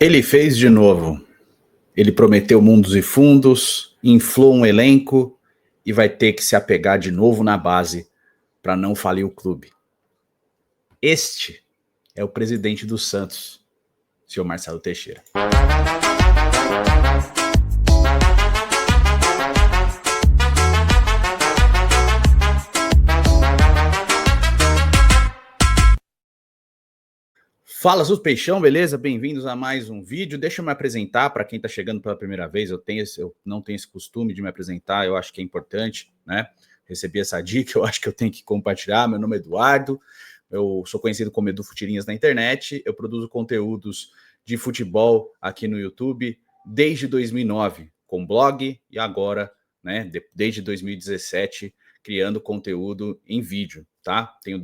Ele fez de novo. Ele prometeu mundos e fundos, inflou um elenco e vai ter que se apegar de novo na base para não falir o clube. Este é o presidente do Santos, senhor Marcelo Teixeira. Fala, seus peixão, beleza? Bem-vindos a mais um vídeo. Deixa eu me apresentar para quem está chegando pela primeira vez. Eu não tenho esse costume de me apresentar, eu acho que é importante, né? Recebi essa dica, eu acho que eu tenho que compartilhar. Meu nome é Eduardo, eu sou conhecido como Edu Futirinhas na internet. Eu produzo conteúdos de futebol aqui no YouTube desde 2009, com blog e agora, né, desde 2017, criando conteúdo em vídeo, tá? Tenho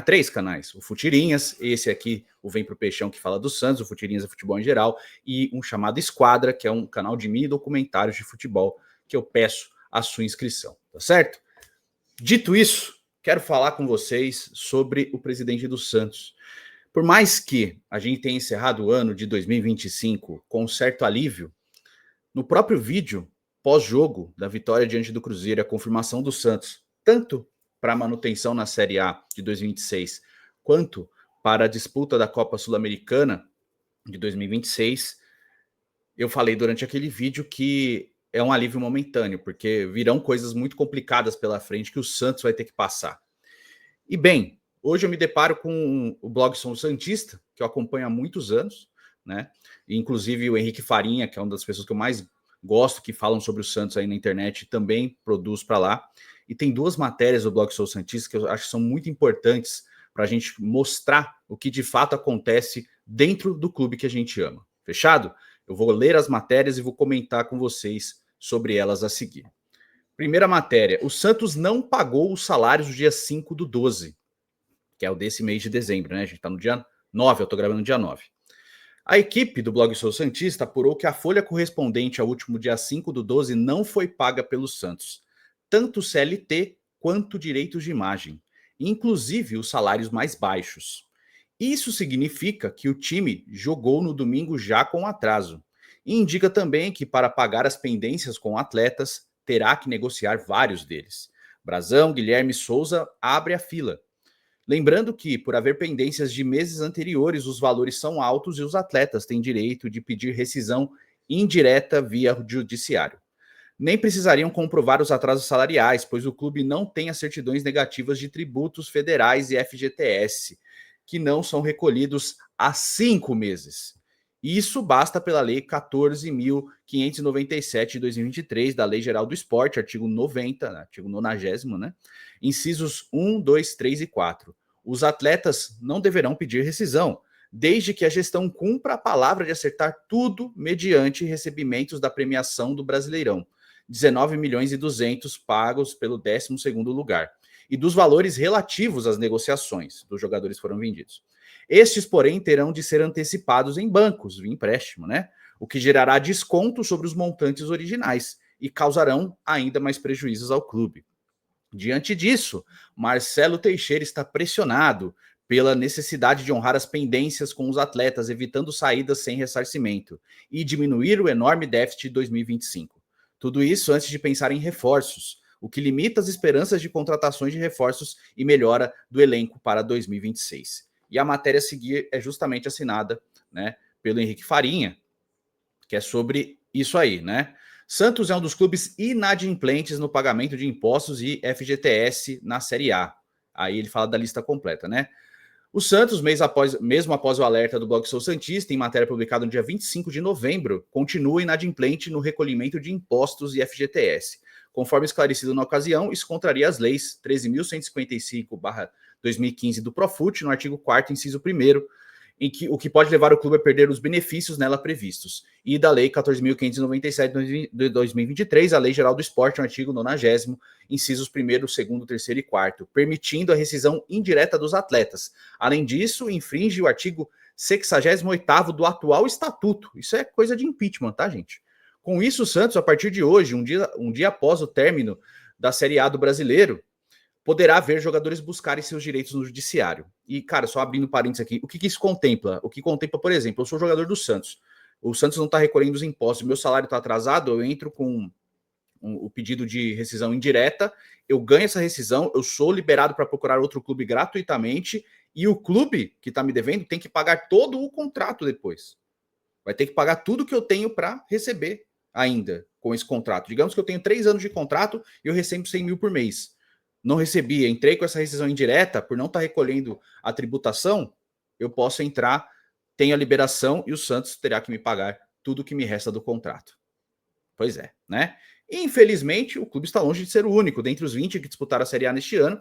três canais, o Futirinhas, esse aqui, o Vem Pro Peixão, que fala do Santos, o Futirinhas é futebol em geral, e um chamado Esquadra, que é um canal de mini documentários de futebol, que eu peço a sua inscrição, tá certo? Dito isso, quero falar com vocês sobre o presidente do Santos. Por mais que a gente tenha encerrado o ano de 2025 com um certo alívio, no próprio vídeo pós-jogo da vitória diante do Cruzeiro, a confirmação do Santos, tanto para a manutenção na Série A de 2026, quanto para a disputa da Copa Sul-Americana de 2026, eu falei durante aquele vídeo que é um alívio momentâneo, porque virão coisas muito complicadas pela frente que o Santos vai ter que passar. E bem, hoje eu me deparo com o blog Sou Santista, que eu acompanho há muitos anos, né? E, inclusive o Henrique Farinha, que é uma das pessoas que eu mais gosto, que falam sobre o Santos aí na internet, também produz para lá. E tem duas matérias do blog Sou Santista que eu acho que são muito importantes para a gente mostrar o que de fato acontece dentro do clube que a gente ama. Fechado? Eu vou ler as matérias e vou comentar com vocês sobre elas a seguir. Primeira matéria: o Santos não pagou os salários do dia 5/12, que é o desse mês de dezembro, né? A gente está no dia 9, eu estou gravando no dia 9. A equipe do blog Sou Santista apurou que a folha correspondente ao último dia 5/12 não foi paga pelo Santos, tanto CLT quanto direitos de imagem, inclusive os salários mais baixos. Isso significa que o time jogou no domingo já com atraso. E indica também que para pagar as pendências com atletas, terá que negociar vários deles. Brazão, Guilherme Souza abre a fila. Lembrando que, por haver pendências de meses anteriores, os valores são altos e os atletas têm direito de pedir rescisão indireta via judiciário. Nem precisariam comprovar os atrasos salariais, pois o clube não tem as certidões negativas de tributos federais e FGTS, que não são recolhidos há 5 meses. Isso basta pela Lei 14.597 de 2023, da Lei Geral do Esporte, artigo 90, artigo 90, né? Incisos 1, 2, 3 e 4. Os atletas não deverão pedir rescisão, desde que a gestão cumpra a palavra de acertar tudo mediante recebimentos da premiação do Brasileirão, 19.200.000 pagos pelo 12º lugar, e dos valores relativos às negociações dos jogadores que foram vendidos. Estes, porém, terão de ser antecipados em bancos, via empréstimo, né? O que gerará desconto sobre os montantes originais e causarão ainda mais prejuízos ao clube. Diante disso, Marcelo Teixeira está pressionado pela necessidade de honrar as pendências com os atletas, evitando saídas sem ressarcimento e diminuir o enorme déficit de 2025. Tudo isso antes de pensar em reforços, o que limita as esperanças de contratações de reforços e melhora do elenco para 2026. E a matéria a seguir é justamente assinada, né, pelo Henrique Farinha, que é sobre isso aí, né? Santos é um dos clubes inadimplentes no pagamento de impostos e FGTS na Série A. Aí ele fala da lista completa, né? O Santos, mesmo após o alerta do blog Sou Santista, em matéria publicada no dia 25 de novembro, continua inadimplente no recolhimento de impostos e FGTS. Conforme esclarecido na ocasião, isso contraria as leis 13.155/2015 do Profut, no artigo 4º, inciso 1º, o que pode levar o clube a perder os benefícios nela previstos, e da Lei 14.597 de 2023, a Lei Geral do Esporte, no artigo 90º, incisos 1º, 2º, 3º e 4º, permitindo a rescisão indireta dos atletas. Além disso, infringe o artigo 68º do atual estatuto. Isso é coisa de impeachment, tá, gente? Com isso, o Santos, a partir de hoje, um dia após o término da Série A do Brasileiro, poderá ver jogadores buscarem seus direitos no judiciário. E, cara, só abrindo parênteses aqui, o que isso contempla? O que contempla, por exemplo, eu sou jogador do Santos. o Santos não está recolhendo os impostos, meu salário está atrasado, eu entro com o pedido de rescisão indireta, eu ganho essa rescisão, eu sou liberado para procurar outro clube gratuitamente, e o clube que está me devendo tem que pagar todo o contrato depois. Vai ter que pagar tudo que eu tenho para receber ainda com esse contrato. Digamos que eu tenho 3 anos de contrato e eu recebo 100 mil por mês. Não recebi, entrei com essa rescisão indireta, por não estar recolhendo a tributação, eu posso entrar, tenho a liberação e o Santos terá que me pagar tudo que me resta do contrato. Pois é, né? Infelizmente, o clube está longe de ser o único. Dentre os 20 que disputaram a Série A neste ano,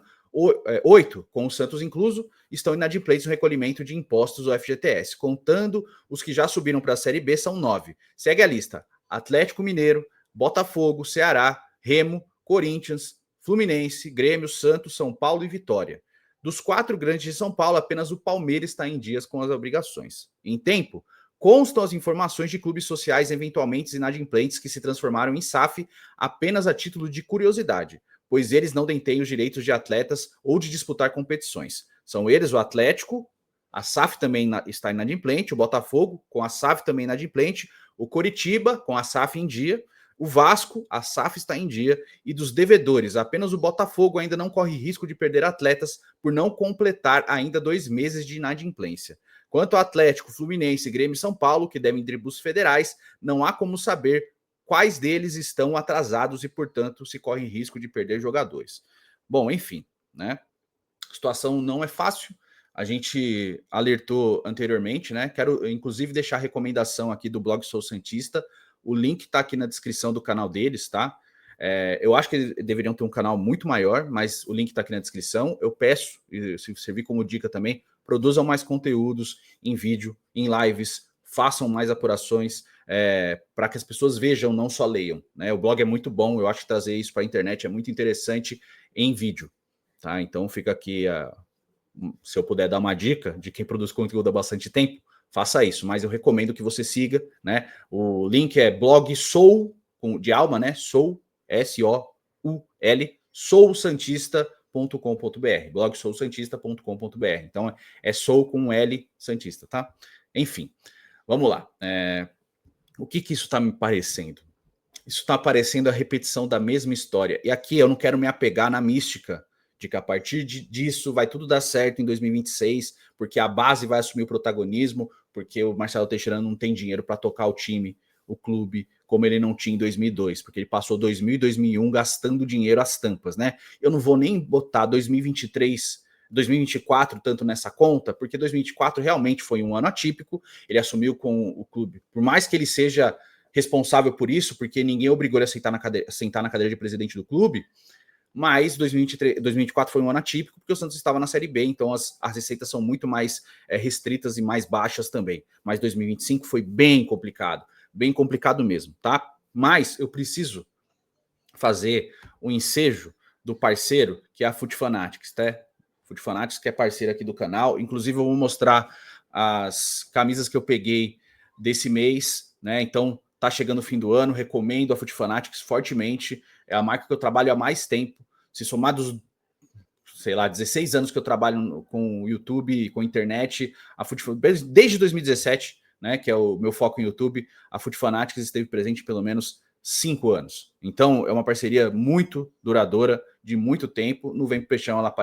8, com o Santos incluso, estão inadimplentes no recolhimento de impostos do FGTS. Contando os que já subiram para a Série B, são 9. Segue a lista: Atlético Mineiro, Botafogo, Ceará, Remo, Corinthians, Fluminense, Grêmio, Santos, São Paulo e Vitória. Dos 4 grandes de São Paulo, apenas o Palmeiras está em dias com as obrigações. Em tempo, constam as informações de clubes sociais eventualmente inadimplentes que se transformaram em SAF apenas a título de curiosidade, pois eles não detêm os direitos de atletas ou de disputar competições. São eles o Atlético, a SAF também está inadimplente, o Botafogo com a SAF também inadimplente, o Coritiba com a SAF em dia, o Vasco, a SAF está em dia, e dos devedores, apenas o Botafogo ainda não corre risco de perder atletas por não completar ainda 2 meses de inadimplência. Quanto ao Atlético, Fluminense, Grêmio e São Paulo, que devem tributos federais, não há como saber quais deles estão atrasados e, portanto, se corre risco de perder jogadores. Bom, enfim, né? A situação não é fácil. A gente alertou anteriormente, né? Quero, inclusive, deixar a recomendação aqui do blog Sou Santista. O link está aqui na descrição do canal deles, tá? Eu acho que eles deveriam ter um canal muito maior, mas o link está aqui na descrição. Eu peço, e se servir como dica também, produzam mais conteúdos em vídeo, em lives, façam mais apurações, para que as pessoas vejam, não só leiam, né? O blog é muito bom, eu acho que trazer isso para a internet é muito interessante em vídeo, tá? Então fica aqui, se eu puder dar uma dica de quem produz conteúdo há bastante tempo, faça isso, mas eu recomendo que você siga, né? O link é blog Soul, de alma, né? Soul, S-O-U-L, soulsantista.com.br, blog soulsantista.com.br. Então é Soul com L Santista, tá? Enfim, vamos lá. O que isso está me parecendo? Isso está parecendo a repetição da mesma história. E aqui eu não quero me apegar na mística de que a partir disso vai tudo dar certo em 2026, porque a base vai assumir o protagonismo, porque o Marcelo Teixeira não tem dinheiro para tocar o time, o clube, como ele não tinha em 2002, porque ele passou 2000 e 2001 gastando dinheiro às tampas, né? Eu não vou nem botar 2023, 2024 tanto nessa conta, porque 2024 realmente foi um ano atípico, ele assumiu com o clube, por mais que ele seja responsável por isso, porque ninguém obrigou ele a sentar na cadeira de presidente do clube, mas 2024 foi um ano atípico, porque o Santos estava na Série B, então as receitas são muito mais restritas e mais baixas também. Mas 2025 foi bem complicado mesmo, tá? Mas eu preciso fazer o ensejo do parceiro, que é a Foot Fanatics, tá? Foot Fanatics, que é parceiro aqui do canal. Inclusive, eu vou mostrar as camisas que eu peguei desse mês, né? Então, tá chegando o fim do ano, recomendo a Foot Fanatics fortemente. É a marca que eu trabalho há mais tempo. Se somar dos, sei lá, 16 anos que eu trabalho com YouTube, com internet, a Foot, desde 2017, né, que é o meu foco em YouTube, a Foot Fanatics esteve presente pelo menos 5 anos. Então, é uma parceria muito duradoura, de muito tempo. No Vem Pro Peixão ela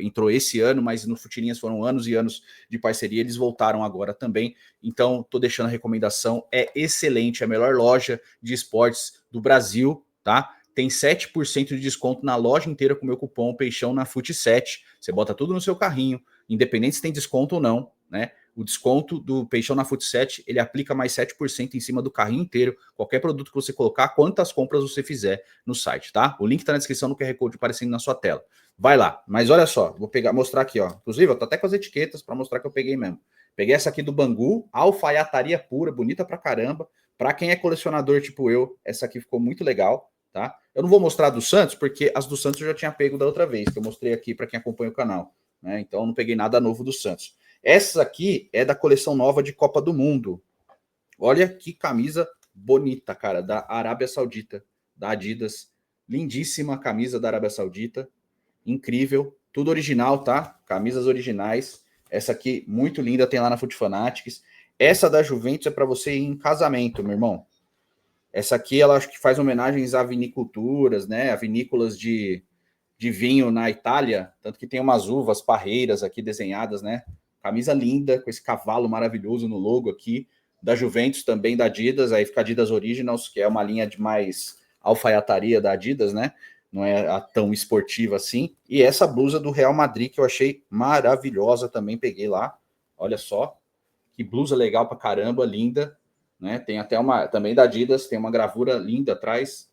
entrou esse ano, mas no Futirinhas foram anos e anos de parceria. Eles voltaram agora também. Então, tô deixando a recomendação. É excelente, é a melhor loja de esportes do Brasil, tá? Tem 7% de desconto na loja inteira com o meu cupom Peixão na Fut7. Você bota tudo no seu carrinho, independente se tem desconto ou não, né? O desconto do Peixão na Fut7, ele aplica mais 7% em cima do carrinho inteiro, qualquer produto que você colocar, quantas compras você fizer no site, tá? O link está na descrição no QR Code aparecendo na sua tela. Vai lá, mas olha só, vou mostrar aqui, ó. Inclusive, eu tô até com as etiquetas para mostrar que eu peguei mesmo. Peguei essa aqui do Bangu, alfaiataria pura, bonita pra caramba. Para quem é colecionador tipo eu, essa aqui ficou muito legal, tá? Eu não vou mostrar do Santos, porque as do Santos eu já tinha pego da outra vez, que eu mostrei aqui para quem acompanha o canal, né? Então eu não peguei nada novo do Santos. Essa aqui é da coleção nova de Copa do Mundo. Olha que camisa bonita, cara, da Arábia Saudita, da Adidas. Lindíssima camisa da Arábia Saudita. Incrível. Tudo original, tá? Camisas originais. Essa aqui, muito linda, tem lá na Foot Fanatics. Essa da Juventus é para você ir em casamento, meu irmão. Essa aqui, ela acho que faz homenagens a viniculturas, né? A vinícolas de vinho na Itália. Tanto que tem umas uvas parreiras aqui desenhadas, né? Camisa linda, com esse cavalo maravilhoso no logo aqui. Da Juventus, também da Adidas. Aí fica Adidas Originals, que é uma linha de mais alfaiataria da Adidas, né? Não é tão esportiva assim. E essa blusa do Real Madrid, que eu achei maravilhosa, também peguei lá. Olha só, que blusa legal pra caramba, linda. Né? Tem até uma, também da Adidas, tem uma gravura linda atrás.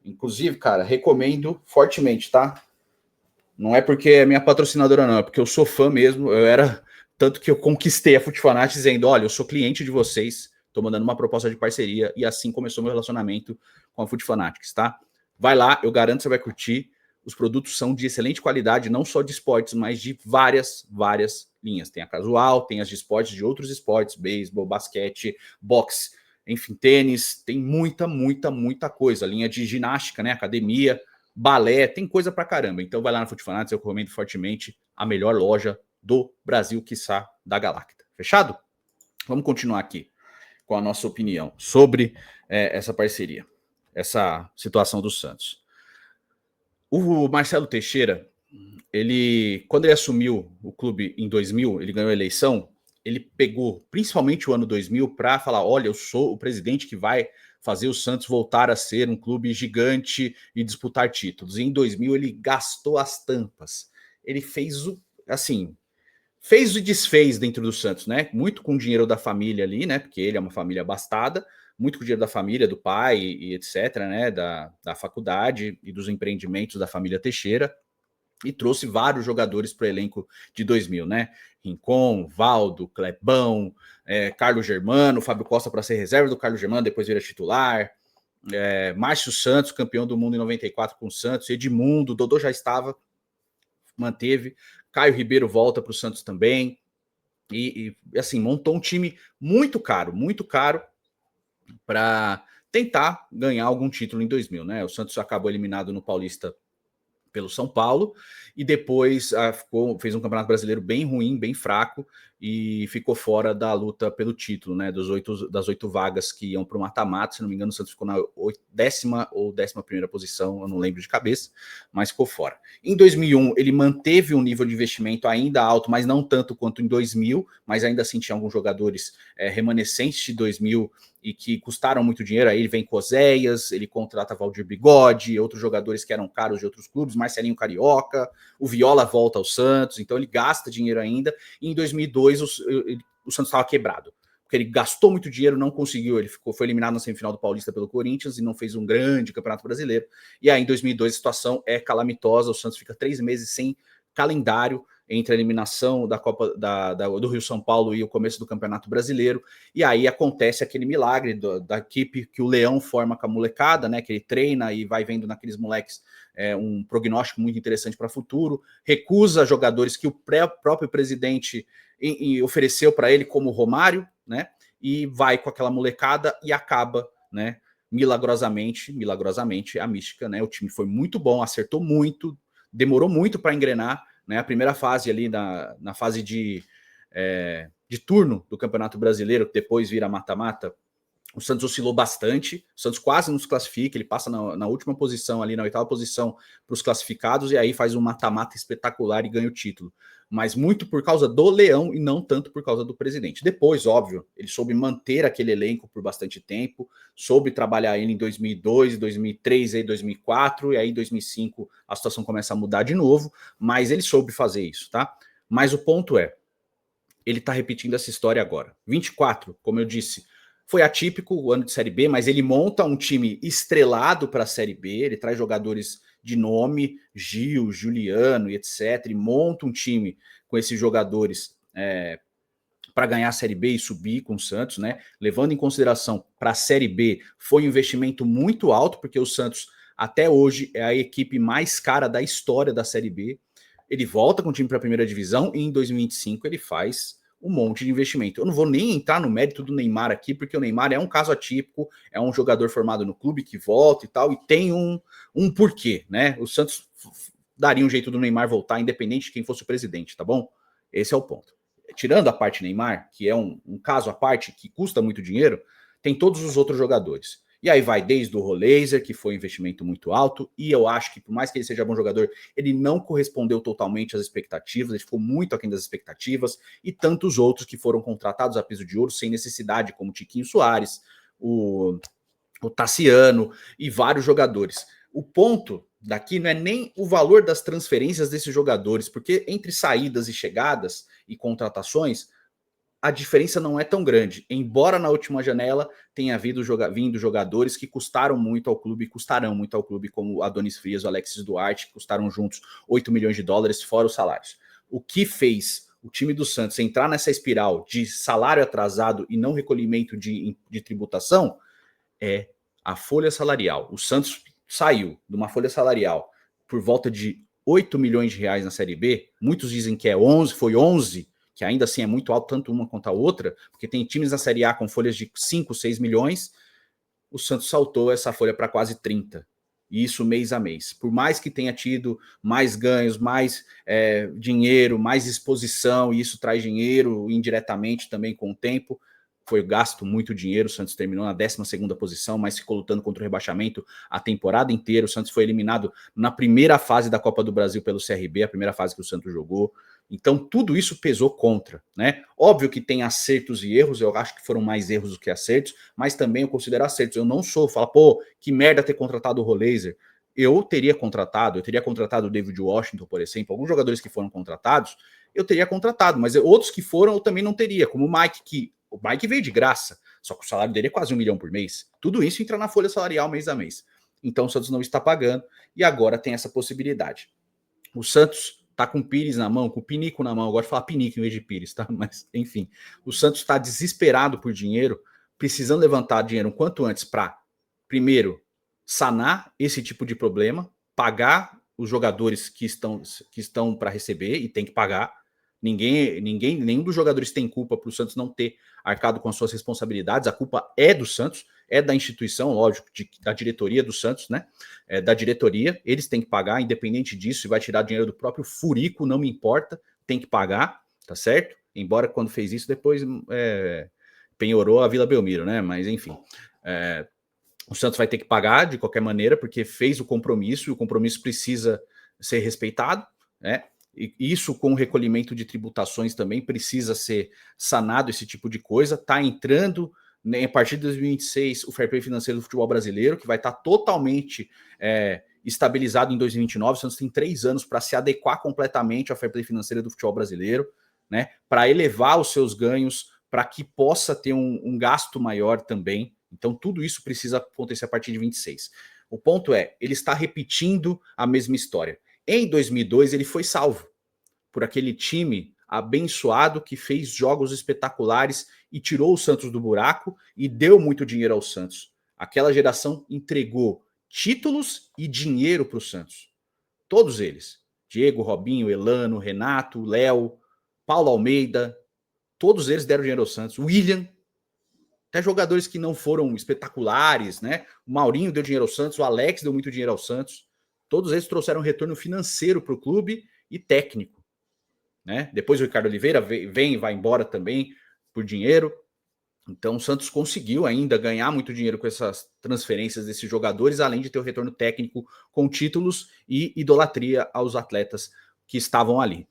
Inclusive, cara, recomendo fortemente, tá? Não é porque é minha patrocinadora, não, é porque eu sou fã mesmo. Eu era. Tanto que eu conquistei a Futfanat dizendo: olha, eu sou cliente de vocês, tô mandando uma proposta de parceria, e assim começou meu relacionamento com a Futfanatics, tá? Vai lá, eu garanto que você vai curtir. Os produtos são de excelente qualidade, não só de esportes, mas de várias linhas. Tem a casual, tem as de esportes de outros esportes, beisebol, basquete, boxe, enfim, tênis, tem muita coisa. Linha de ginástica, né? Academia, balé, tem coisa pra caramba. Então vai lá na Futfanatics, eu recomendo fortemente, a melhor loja do Brasil, quiçá da Galacta. Fechado? Vamos continuar aqui com a nossa opinião sobre essa parceria, essa situação do Santos. O Marcelo Teixeira, quando ele assumiu o clube em 2000, ele ganhou a eleição, ele pegou principalmente o ano 2000 para falar: olha, eu sou o presidente que vai fazer o Santos voltar a ser um clube gigante e disputar títulos. E em 2000 ele gastou as tampas. Ele fez fez e desfez dentro do Santos, né? Muito com o dinheiro da família ali, né? Porque ele é uma família abastada, muito com o dinheiro da família, do pai e etc, né? Da faculdade e dos empreendimentos da família Teixeira, e trouxe vários jogadores para o elenco de 2000, né? Rincon, Valdo, Clebão, Carlos Germano, Fábio Costa para ser reserva do Carlos Germano, depois vira titular, Márcio Santos, campeão do mundo em 94 com o Santos, Edmundo, Dodô já estava, manteve, Caio Ribeiro volta para o Santos também, e assim, montou um time muito caro para tentar ganhar algum título em 2000, né? O Santos acabou eliminado no Paulista pelo São Paulo, e depois fez um Campeonato Brasileiro bem ruim, bem fraco, e ficou fora da luta pelo título, né? Das 8 vagas que iam para o mata-mata. Se não me engano, o Santos ficou na 10ª ou 11ª posição, eu não lembro de cabeça, mas ficou fora. Em 2001, ele manteve um nível de investimento ainda alto, mas não tanto quanto em 2000, mas ainda assim tinha alguns jogadores remanescentes de 2000 e que custaram muito dinheiro. Aí ele vem com Oséias, ele contrata Valdir Bigode, outros jogadores que eram caros de outros clubes, Marcelinho Carioca, o Viola volta ao Santos, então ele gasta dinheiro ainda. E em 2002 o Santos estava quebrado, porque ele gastou muito dinheiro, não conseguiu, foi eliminado na semifinal do Paulista pelo Corinthians e não fez um grande Campeonato Brasileiro. E aí em 2002 a situação é calamitosa, o Santos fica 3 meses sem calendário, entre a eliminação da Copa do Rio São Paulo e o começo do Campeonato Brasileiro, e aí acontece aquele milagre da equipe que o Leão forma com a molecada, né? Que ele treina e vai vendo naqueles moleques um prognóstico muito interessante para o futuro, recusa jogadores que o próprio presidente ofereceu para ele, como o Romário, né? E vai com aquela molecada e acaba, né? Milagrosamente, a mística, né? O time foi muito bom, acertou muito, demorou muito para engrenar, né? A primeira fase ali, na fase de turno do Campeonato Brasileiro, que depois vira mata-mata, o Santos oscilou bastante, o Santos quase não se classifica, ele passa na última posição ali, na 8ª posição para os classificados, e aí faz um mata-mata espetacular e ganha o título. Mas muito por causa do Leão e não tanto por causa do presidente. Depois, óbvio, ele soube manter aquele elenco por bastante tempo, soube trabalhar ele em 2002, 2003, aí 2004, e aí em 2005 a situação começa a mudar de novo, mas ele soube fazer isso, tá? Mas o ponto é, ele tá repetindo essa história agora. 24, como eu disse, foi atípico o ano de Série B, mas ele monta um time estrelado para a Série B, ele traz jogadores de nome, Gil, Juliano e etc, e monta um time com esses jogadores para ganhar a Série B e subir com o Santos, né? Levando em consideração para a Série B, foi um investimento muito alto, porque o Santos até hoje é a equipe mais cara da história da Série B. Ele volta com o time para a primeira divisão e em 2025 ele faz um monte de investimento. Eu não vou nem entrar no mérito do Neymar aqui, porque o Neymar é um caso atípico, é um jogador formado no clube que volta e tal, e tem um porquê, né? O Santos daria um jeito do Neymar voltar, independente de quem fosse o presidente, tá bom? Esse é o ponto. tirando a parte Neymar, que é um caso à parte, que custa muito dinheiro, tem todos os outros jogadores. E aí vai desde o Roleiser, que foi um investimento muito alto, e eu acho que, por mais que ele seja bom jogador, ele não correspondeu totalmente às expectativas, ele ficou muito aquém das expectativas, e tantos outros que foram contratados a peso de ouro sem necessidade, como Tiquinho Soares, o Tassiano e vários jogadores. O ponto daqui não é nem o valor das transferências desses jogadores, porque entre saídas e chegadas e contratações, a diferença não é tão grande, embora na última janela tenha vindo jogadores que custaram muito ao clube, custarão muito ao clube, como Adonis Frias, o Alexis Duarte, que custaram juntos 8 milhões de dólares, fora os salários. O que fez o time do Santos entrar nessa espiral de salário atrasado e não recolhimento de tributação é a folha salarial. O Santos saiu de uma folha salarial por volta de 8 milhões de reais na Série B, muitos dizem que é 11, foi 11, que ainda assim é muito alto, tanto uma quanto a outra, porque tem times na Série A com folhas de 5, 6 milhões, o Santos saltou essa folha para quase 30. E isso mês a mês. Por mais que tenha tido mais ganhos, mais dinheiro, mais exposição, e isso traz dinheiro indiretamente também com o tempo, foi gasto muito dinheiro, o Santos terminou na 12ª posição, mas ficou lutando contra o rebaixamento a temporada inteira. O Santos foi eliminado na primeira fase da Copa do Brasil pelo CRB, a primeira fase que o Santos jogou. Então tudo isso pesou contra, né? Óbvio que tem acertos e erros, eu acho que foram mais erros do que acertos, mas também eu considero acertos. Eu não falo, pô, que merda ter contratado o Roleiser. Eu teria contratado o David Washington, por exemplo, alguns jogadores que foram contratados, eu teria contratado, mas outros que foram eu também não teria, como o Mike, que o Mike veio de graça, só que o salário dele é quase 1 milhão por mês. Tudo isso entra na folha salarial mês a mês. Então o Santos não está pagando e agora tem essa possibilidade. O Santos tá com o Pires na mão, com o Pinico na mão. Eu gosto de falar Pinico em vez de Pires, tá? Mas enfim, o Santos está desesperado por dinheiro, precisando levantar dinheiro o quanto antes para, primeiro, sanar esse tipo de problema, pagar os jogadores que estão para receber e tem que pagar. Nenhum dos jogadores tem culpa para o Santos não ter arcado com as suas responsabilidades. A culpa é do Santos, é da instituição, lógico, da diretoria do Santos, né? Da diretoria. Eles têm que pagar, independente disso, se vai tirar dinheiro do próprio furico, não me importa, tem que pagar, tá certo? Embora quando fez isso, depois penhorou a Vila Belmiro, né? Mas enfim. O Santos vai ter que pagar de qualquer maneira, porque fez o compromisso, e o compromisso precisa ser respeitado, né? E isso com o recolhimento de tributações também precisa ser sanado, esse tipo de coisa. Está entrando, né, a partir de 2026 o fair play financeiro do futebol brasileiro, que vai estar totalmente estabilizado em 2029. O Santos tem 3 anos para se adequar completamente ao fair play financeiro do futebol brasileiro, né, para elevar os seus ganhos, para que possa ter um gasto maior também. Então tudo isso precisa acontecer a partir de 26. O ponto é, ele está repetindo a mesma história. Em 2002, ele foi salvo por aquele time abençoado que fez jogos espetaculares e tirou o Santos do buraco e deu muito dinheiro ao Santos. Aquela geração entregou títulos e dinheiro para o Santos. Todos eles. Diego, Robinho, Elano, Renato, Léo, Paulo Almeida, todos eles deram dinheiro ao Santos. William, até jogadores que não foram espetaculares, né? O Maurinho deu dinheiro ao Santos, o Alex deu muito dinheiro ao Santos. Todos eles trouxeram retorno financeiro para o clube e técnico, né? Depois o Ricardo Oliveira vem e vai embora também por dinheiro. Então o Santos conseguiu ainda ganhar muito dinheiro com essas transferências desses jogadores, além de ter o retorno técnico com títulos e idolatria aos atletas que estavam ali.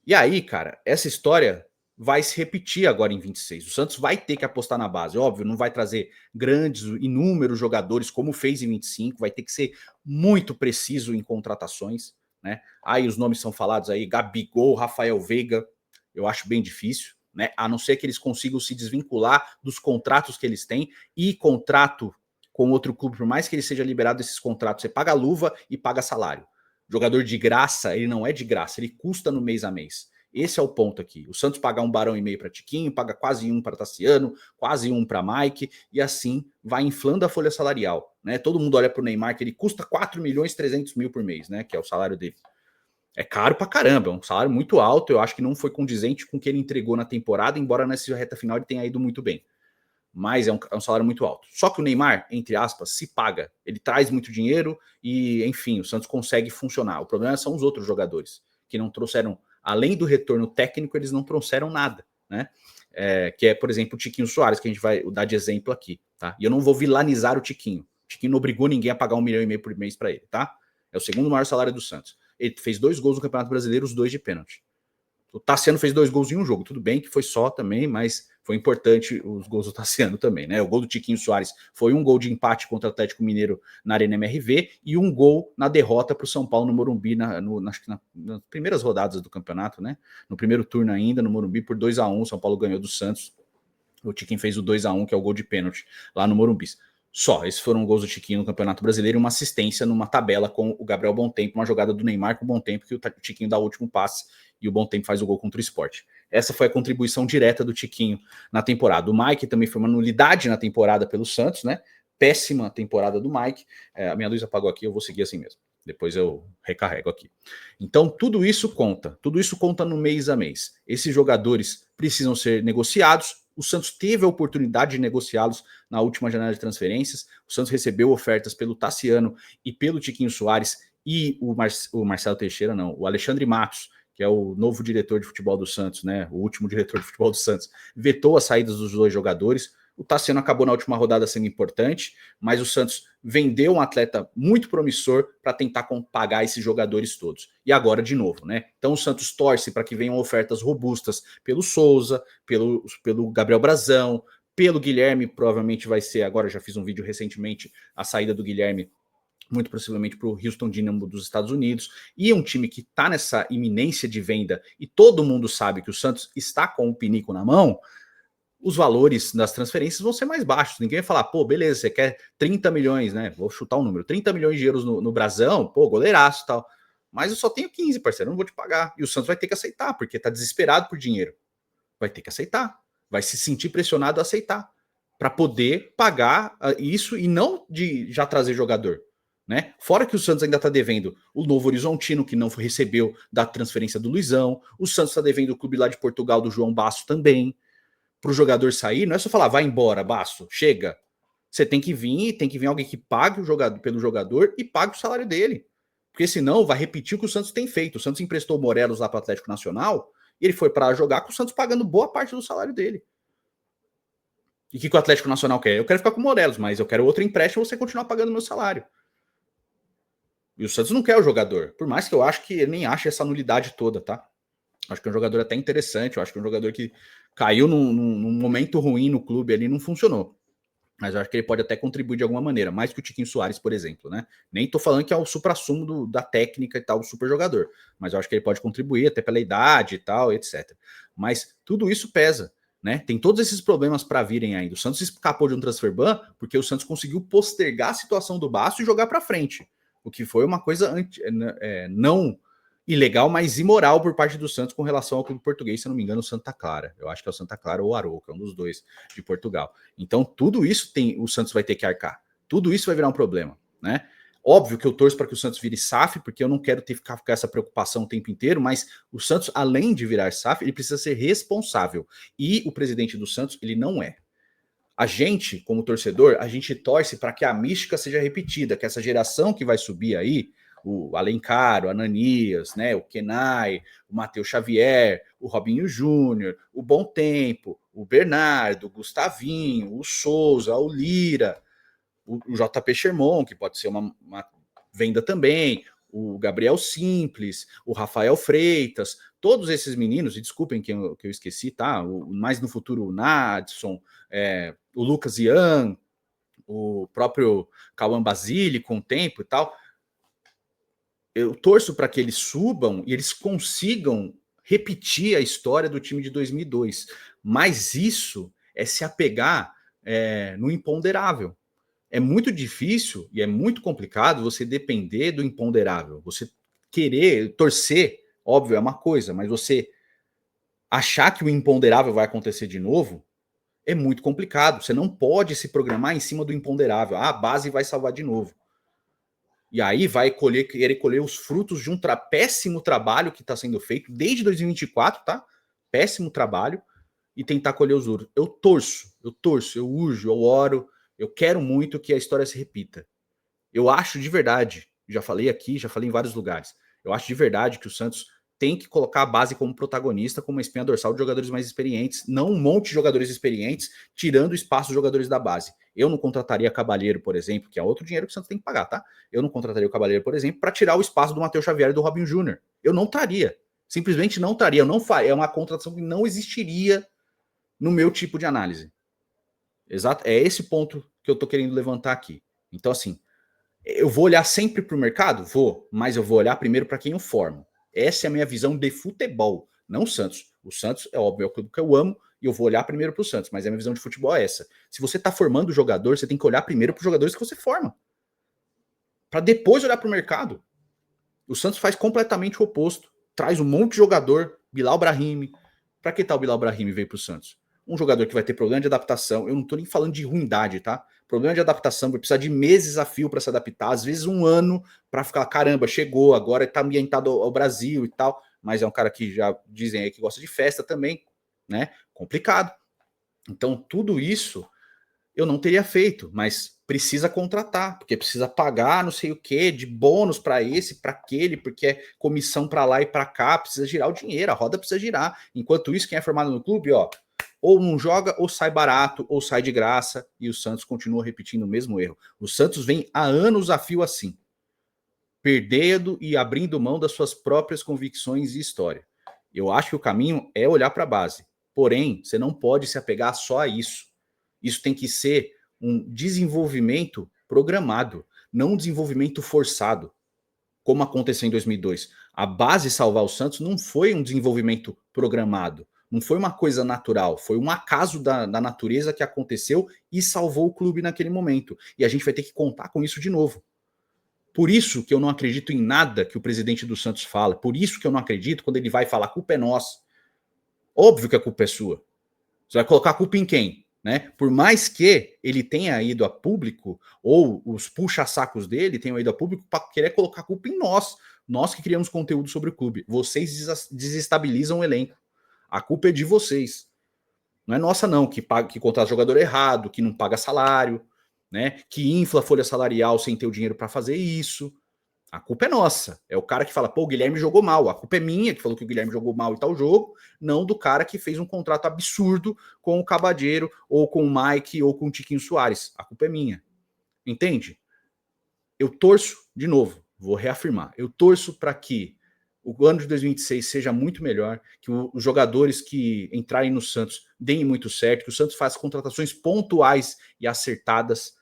E aí, cara, essa história vai se repetir agora em 26. O Santos vai ter que apostar na base. Óbvio, não vai trazer grandes, inúmeros jogadores como fez em 25. Vai ter que ser muito preciso em contratações, né? Aí os nomes são falados aí, Gabigol, Rafael Veiga. Eu acho bem difícil, né? A não ser que eles consigam se desvincular dos contratos que eles têm. E contrato com outro clube, por mais que ele seja liberado desses contratos, você paga luva e paga salário. Jogador de graça, ele não é de graça, ele custa no mês a mês. Esse é o ponto aqui. O Santos pagar 1,5 barão para Tiquinho, paga quase 1 para Tassiano, quase 1 para Mike, e assim vai inflando a folha salarial, né? Todo mundo olha para o Neymar, que ele custa 4.300.000 por mês, né? Que é o salário dele. É caro pra caramba, é um salário muito alto. Eu acho que não foi condizente com o que ele entregou na temporada, embora nessa reta final ele tenha ido muito bem. Mas é um salário muito alto. Só que o Neymar, entre aspas, se paga. Ele traz muito dinheiro e, enfim, o Santos consegue funcionar. O problema são os outros jogadores, que não trouxeram além do retorno técnico, eles não trouxeram nada, né? Que é, por exemplo, o Tiquinho Soares, que a gente vai dar de exemplo aqui, tá? E eu não vou vilanizar o Tiquinho. O Tiquinho não obrigou ninguém a pagar 1,5 milhão por mês para ele, tá? É o segundo maior salário do Santos. Ele fez 2 gols no Campeonato Brasileiro, os 2 de pênalti. O Tassiano fez 2 gols em um jogo, tudo bem que foi só também, mas foi importante os gols do Tassiano também, né? O gol do Tiquinho Soares foi um gol de empate contra o Atlético Mineiro na Arena MRV e um gol na derrota para o São Paulo no Morumbi, nas primeiras rodadas do campeonato, né? No primeiro turno ainda, no Morumbi, por 2-1, o São Paulo ganhou do Santos. O Tiquinho fez o 2-1, que é o gol de pênalti, lá no Morumbi. Só, esses foram gols do Tiquinho no Campeonato Brasileiro e uma assistência numa tabela com o Gabriel Bontempo, uma jogada do Neymar com o Bontempo, que o Tiquinho dá o último passe e o Bontempo faz o gol contra o Sport. Essa foi a contribuição direta do Tiquinho na temporada. O Mike também foi uma nulidade na temporada pelo Santos, né? Péssima temporada do Mike. A minha luz apagou aqui, eu vou seguir assim mesmo. Depois eu recarrego aqui. Então, tudo isso conta no mês a mês. Esses jogadores precisam ser negociados. O Santos teve a oportunidade de negociá-los na última janela de transferências. O Santos recebeu ofertas pelo Tassiano e pelo Tiquinho Soares e o Marcelo Teixeira, não, o Alexandre Matos, que é o novo diretor de futebol do Santos, né? O último diretor de futebol do Santos, vetou as saídas dos 2 jogadores. O Tassiano acabou na última rodada sendo importante, mas o Santos vendeu um atleta muito promissor para tentar pagar esses jogadores todos. E agora de novo, né? Então o Santos torce para que venham ofertas robustas pelo Souza, pelo Gabriel Brazão, pelo Guilherme, provavelmente vai ser, agora já fiz um vídeo recentemente, a saída do Guilherme muito possivelmente para o Houston Dynamo dos Estados Unidos, e um time que está nessa iminência de venda, e todo mundo sabe que o Santos está com o pinico na mão, os valores das transferências vão ser mais baixos. Ninguém vai falar, pô, beleza, você quer 30 milhões, né? Vou chutar um número, 30 milhões de euros no Brasão, pô, goleiraço e tal. Mas eu só tenho 15, parceiro, eu não vou te pagar. E o Santos vai ter que aceitar, porque tá desesperado por dinheiro. Vai ter que aceitar. Vai se sentir pressionado a aceitar. Para poder pagar isso e não de já trazer jogador. Né? Fora que o Santos ainda está devendo o Novo Horizontino, que não recebeu da transferência do Luizão. O Santos está devendo o clube lá de Portugal do João Basso também. Para o jogador sair, não é só falar, vai embora, Basso, chega. Você tem que vir alguém que pague o jogador pelo jogador e pague o salário dele. Porque senão vai repetir o que o Santos tem feito. O Santos emprestou o Morelos lá para o Atlético Nacional e ele foi para jogar com o Santos pagando boa parte do salário dele. E o que o Atlético Nacional quer? Eu quero ficar com o Morelos, mas eu quero outro empréstimo e você continuar pagando meu salário. E o Santos não quer o jogador. Por mais que eu acho que ele nem ache essa nulidade toda, tá? Acho que é um jogador até interessante. Eu acho que é um jogador que caiu num momento ruim no clube ali, não funcionou. Mas eu acho que ele pode até contribuir de alguma maneira, mais que o Tiquinho Soares, por exemplo, né? Nem tô falando que é o supra-sumo da técnica e tal, o super jogador. Mas eu acho que ele pode contribuir até pela idade e tal, etc. Mas tudo isso pesa, né? Tem todos esses problemas para virem ainda. O Santos escapou de um transfer ban porque o Santos conseguiu postergar a situação do Baço e jogar para frente. O que foi uma coisa não ilegal, mas imoral por parte do Santos com relação ao clube português, se eu não me engano, o Santa Clara. Eu acho que é o Santa Clara ou o Arouca, um dos dois de Portugal. Então, tudo isso o Santos vai ter que arcar. Tudo isso vai virar um problema, né? Óbvio que eu torço para que o Santos vire SAF, porque eu não quero ter que ficar com essa preocupação o tempo inteiro, mas o Santos, além de virar SAF, ele precisa ser responsável. E o presidente do Santos, ele não é. A gente, como torcedor, a gente torce para que a mística seja repetida, que essa geração que vai subir aí, o Alencar, o Ananias, né, o Kenai, o Matheus Xavier, o Robinho Júnior, o Bom Tempo, o Bernardo, o Gustavinho, o Souza, o Lira, o JP Sherman, que pode ser uma venda também, o Gabriel Simples, o Rafael Freitas, todos esses meninos, e desculpem que eu esqueci, tá? Mais no futuro, o Nadson, o Lucas Ian, o próprio Cauã Basile com o tempo e tal. Eu torço para que eles subam e eles consigam repetir a história do time de 2002. Mas isso é se apegar no imponderável. É muito difícil e é muito complicado você depender do imponderável. Você querer torcer, óbvio, é uma coisa, mas você achar que o imponderável vai acontecer de novo é muito complicado. Você não pode se programar em cima do imponderável. A base vai salvar de novo. E aí vai querer colher os frutos de um péssimo trabalho que está sendo feito desde 2024, tá? Péssimo trabalho, e tentar colher os ouros. Eu torço, eu urjo, eu oro, eu quero muito que a história se repita. Eu acho de verdade, já falei aqui, já falei em vários lugares, eu acho de verdade que o Santos tem que colocar a base como protagonista, como uma espinha dorsal de jogadores mais experientes, não um monte de jogadores experientes, tirando o espaço dos jogadores da base. Eu não contrataria Cavaleiro, por exemplo, que é outro dinheiro que o Santos tem que pagar, tá? Eu não contrataria o Cavaleiro, por exemplo, para tirar o espaço do Matheus Xavier e do Robinho Júnior. Eu não estaria. Simplesmente não estaria. Eu não faria. É uma contratação que não existiria no meu tipo de análise. Exato. É esse ponto que eu tô querendo levantar aqui. Então, assim, eu vou olhar sempre para o mercado? Vou, mas eu vou olhar primeiro para quem eu formo. Essa é a minha visão de futebol, não o Santos. O Santos, é óbvio, é o clube que eu amo e eu vou olhar primeiro para o Santos, mas a minha visão de futebol é essa. Se você está formando o jogador, você tem que olhar primeiro para os jogadores que você forma, para depois olhar para o mercado. O Santos faz completamente o oposto. Traz um monte de jogador, Bilal Brahimi. Para que tal o Bilal Brahimi veio para o Santos? Um jogador que vai ter problema de adaptação. Eu não estou nem falando de ruindade, tá? Problema de adaptação, vai precisar de meses a fio para se adaptar, às vezes um ano para ficar, caramba, chegou, agora está ambientado ao Brasil e tal, mas é um cara que já dizem aí que gosta de festa também, né? Complicado. Então, tudo isso eu não teria feito, mas precisa contratar, porque precisa pagar não sei o que de bônus para esse, para aquele, porque é comissão para lá e para cá, precisa girar o dinheiro, a roda precisa girar. Enquanto isso, quem é formado no clube, ó, ou não joga, ou sai barato, ou sai de graça, e o Santos continua repetindo o mesmo erro. O Santos vem há anos a fio assim, perdendo e abrindo mão das suas próprias convicções e história. Eu acho que o caminho é olhar para a base. Porém, você não pode se apegar só a isso. Isso tem que ser um desenvolvimento programado, não um desenvolvimento forçado, como aconteceu em 2002. A base salvar o Santos não foi um desenvolvimento programado, não foi uma coisa natural, foi um acaso da natureza que aconteceu e salvou o clube naquele momento. E a gente vai ter que contar com isso de novo. Por isso que eu não acredito em nada que o presidente do Santos fala, por isso que eu não acredito quando ele vai falar a culpa é nossa. Óbvio que a culpa é sua. Você vai colocar a culpa em quem? Né? Por mais que ele tenha ido a público, ou os puxa-sacos dele tenham ido a público para querer colocar a culpa em nós que criamos conteúdo sobre o clube. Vocês desestabilizam o elenco. A culpa é de vocês. Não é nossa, não, que contrata jogador errado, que não paga salário, né? Que infla a folha salarial sem ter o dinheiro para fazer isso. A culpa é nossa. É o cara que fala, pô, o Guilherme jogou mal. A culpa é minha, que falou que o Guilherme jogou mal em tal jogo, não do cara que fez um contrato absurdo com o Cabadeiro, ou com o Mike, ou com o Tiquinho Soares. A culpa é minha. Entende? Eu torço, de novo, vou reafirmar, eu torço para que o ano de 2026 seja muito melhor, que os jogadores que entrarem no Santos deem muito certo, que o Santos faça contratações pontuais e acertadas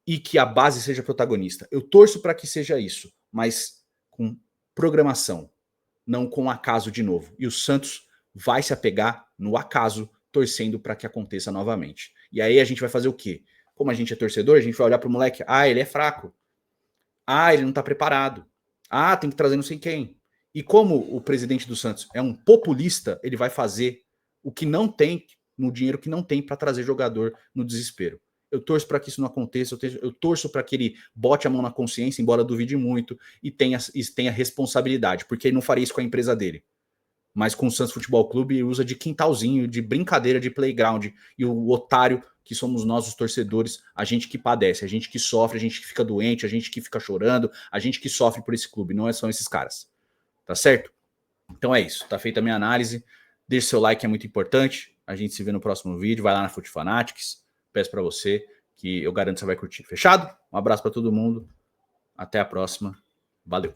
e que a base seja protagonista. Eu torço para que seja isso, mas com programação, não com acaso de novo. E o Santos vai se apegar no acaso, torcendo para que aconteça novamente. E aí a gente vai fazer o quê? Como a gente é torcedor, a gente vai olhar para o moleque, ele é fraco. Ele não está preparado. Tem que trazer não sei quem. E como o presidente do Santos é um populista, ele vai fazer o que não tem, no dinheiro que não tem para trazer jogador no desespero. Eu torço para que isso não aconteça, eu torço para que ele bote a mão na consciência, embora duvide muito, e tenha responsabilidade, porque ele não faria isso com a empresa dele. Mas com o Santos Futebol Clube ele usa de quintalzinho, de brincadeira, de playground, e o otário que somos nós os torcedores, a gente que padece, a gente que sofre, a gente que fica doente, a gente que fica chorando, a gente que sofre por esse clube, não são esses caras. Tá certo? Então é isso, tá feita a minha análise. Deixe seu like, é muito importante. A gente se vê no próximo vídeo. Vai lá na Fute Fanatics. Peço para você que eu garanto que você vai curtir. Fechado? Um abraço para todo mundo. Até a próxima. Valeu.